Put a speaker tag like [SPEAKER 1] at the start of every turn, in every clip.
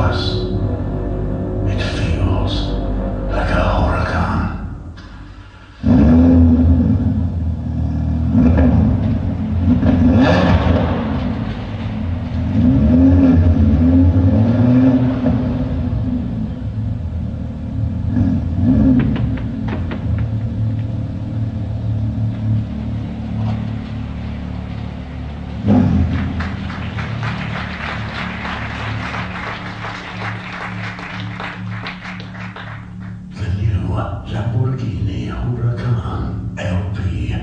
[SPEAKER 1] us. It feels like a hurricane. Lamborghini Huracán LP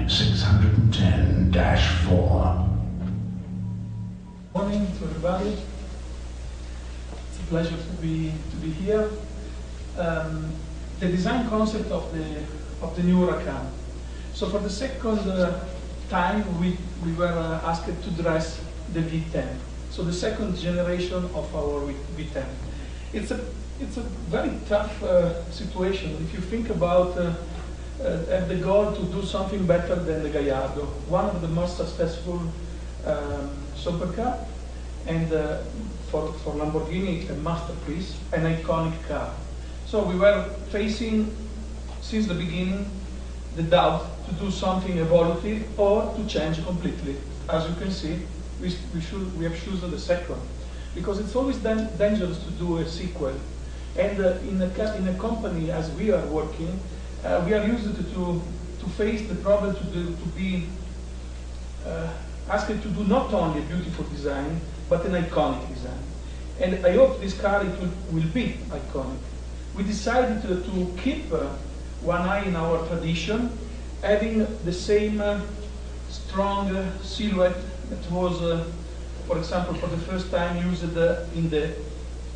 [SPEAKER 1] 610-4.
[SPEAKER 2] Morning to everybody. It's a pleasure to be here. The design concept of the new Huracán. So for the second time, we were asked to dress the V10. So the second generation of our V10. It's a very tough situation. If you think about have the goal to do something better than the Gallardo, one of the most successful supercar, and for Lamborghini, a masterpiece, an iconic car. So we were facing, since the beginning, the doubt to do something evolutive or to change completely. As you can see, we have chosen the second, because it's always dangerous to do a sequel. And in a company as we are working, we are used to face the problem to be asked to do not only a beautiful design, but an iconic design. And I hope this car will be iconic. We decided to keep one eye in our tradition, having the same strong silhouette that was, for example, for the first time used in the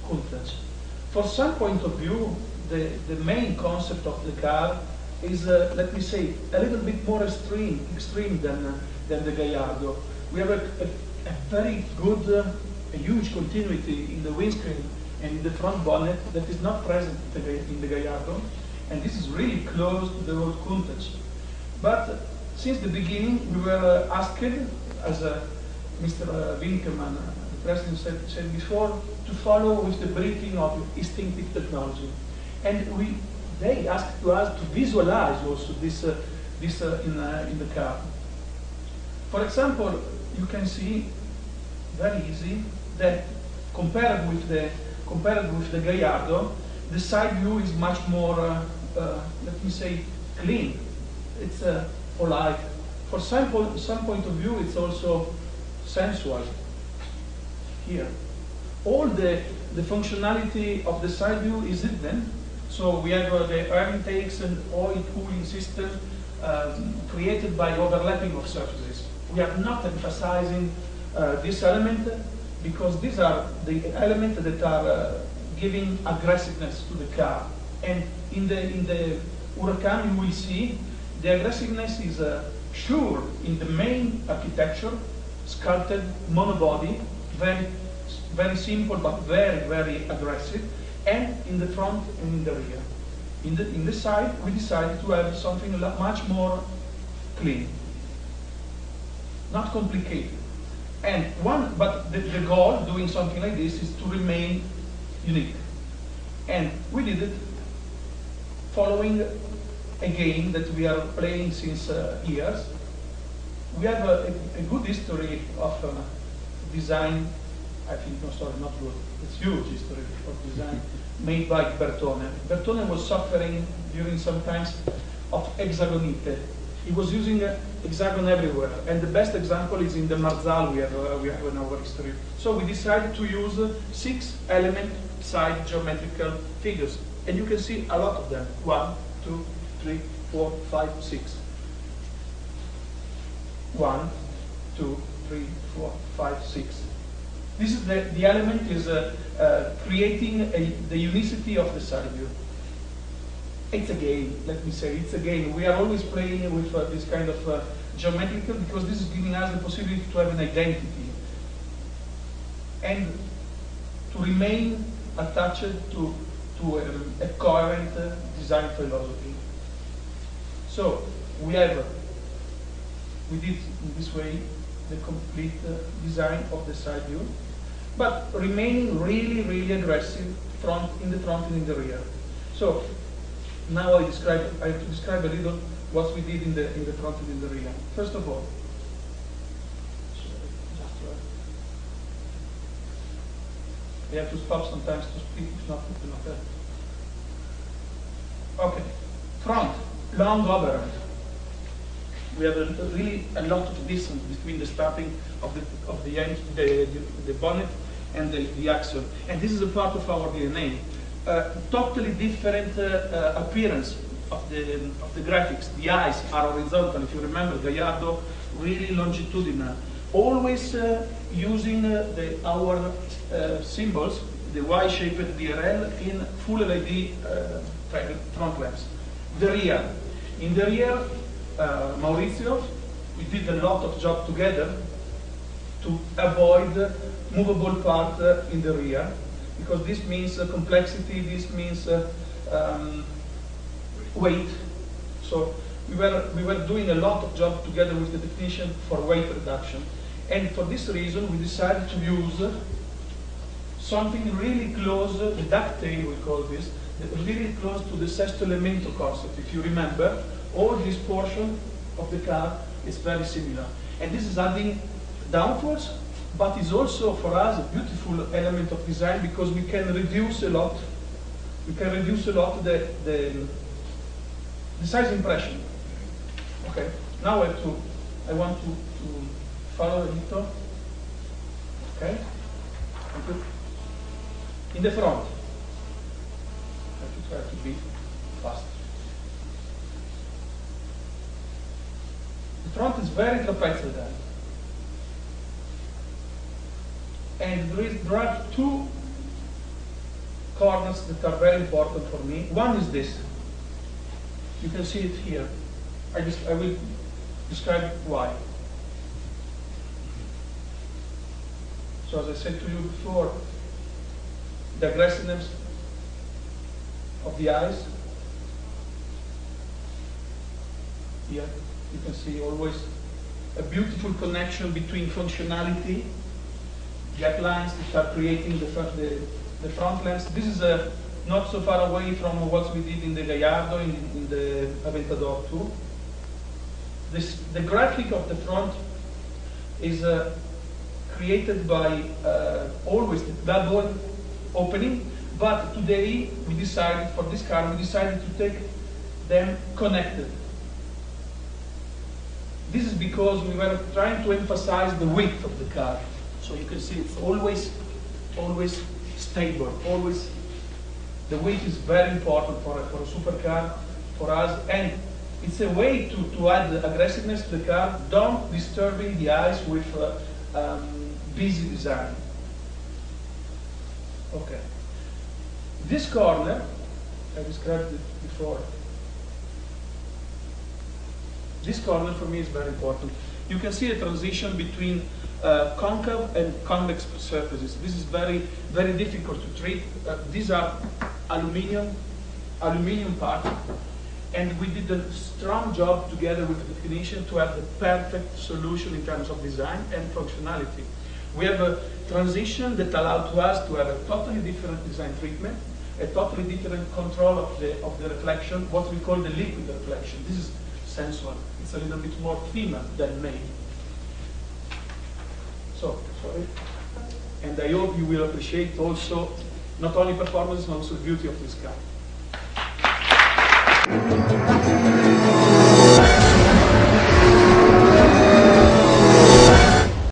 [SPEAKER 2] Countach. For some point of view, the main concept of the car is, let me say, a little bit more extreme than the Gallardo. We have a very good, a huge continuity in the windscreen and in the front bonnet that is not present in the Gallardo, and this is really close to the old Countach. But since the beginning, we were asked, as Mr. Winkelmann, the president, said before, to follow with the breathing of instinctive technology. And they asked us to visualize also this in the car. For example, you can see very easy that compared with the Gallardo, the side view is much more, let me say, clean. It's polite. For some point of view, it's also sensual. Here, all the functionality of the side view is hidden. So we have the air intakes and oil cooling system created by overlapping of surfaces. We are not emphasizing this element because these are the elements that are giving aggressiveness to the car. And in the Huracán, you will see the aggressiveness is sure in the main architecture, sculpted monobody, very simple but very aggressive, and in the front and in the rear. In the side, we decided to have something much more clean, not complicated. But the goal doing something like this is to remain unique. And we did it following a game that we are playing since years. We have a good history of design. I think, no, sorry, not good. It's huge history of design made by Bertone. Bertone was suffering during some times of hexagonite. He was using hexagon everywhere, and the best example is in the Marzal we have in our history. So we decided to use 6-element side geometrical figures, and you can see a lot of them. 1, 2, 3, 4, 5, 6. 1, 2, 3, 4, 5, 6. This is the element is creating the unicity of the side view. It's a game, let me say, it's a game. We are always playing with this kind of geometrical because this is giving us the possibility to have an identity and to remain attached to a coherent design philosophy. So we did in this way the complete design of the side view. but remaining really, really aggressive in the front and in the rear. So now I have to describe a little what we did in the front and in the rear. First of all, you have to stop sometimes to speak, if not, you know. Okay, front, long overhand. We have really a lot of distance between the starting of the bonnet and the axle, and this is a part of our DNA. Totally different appearance of the graphics. The eyes are horizontal. If you remember, Gallardo really longitudinal. Always using our symbols, the Y-shaped DRL in full LED front lamps. The rear. In the rear, Maurizio, we did a lot of job together to avoid movable part in the rear, because this means complexity, this means weight. So we were doing a lot of job together with the technician for weight reduction. And for this reason, we decided to use something really close, the ducktail we call this, really close to the sesto elemento concept. If you remember, all this portion of the car is very similar. And this is adding downforce, but is also for us a beautiful element of design, because we can reduce a lot. We can reduce a lot the size impression. Okay. Now I want to follow a little. Okay. Thank you. In the front, I have to try to be fast. The front is very trapezoidal. And there are two corners that are very important for me. One is this. You can see it here. I will describe why. So as I said to you before, the aggressiveness of the eyes. Here you can see always a beautiful connection between functionality, gap lines that are creating the front lens. This is not so far away from what we did in the Gallardo, in the Aventador 2. The graphic of the front is created by always the double opening, but today we decided, for this car, we decided to take them connected. This is because we were trying to emphasize the width of the car. So you can see it's always stable, always. The width is very important for a supercar, for us, and it's a way to add aggressiveness to the car, don't disturbing the eyes with busy design. Okay. This corner, I described it before. This corner for me is very important. You can see a transition between concave and convex surfaces. This is very, very difficult to treat. These are aluminium parts, and we did a strong job together with the technician to have the perfect solution in terms of design and functionality. We have a transition that allowed to us to have a totally different design treatment, a totally different control of the reflection, what we call the liquid reflection. This is sensual. It's a little bit more thinner than made. So, sorry. And I hope you will appreciate also not only performance, but also the beauty of this car.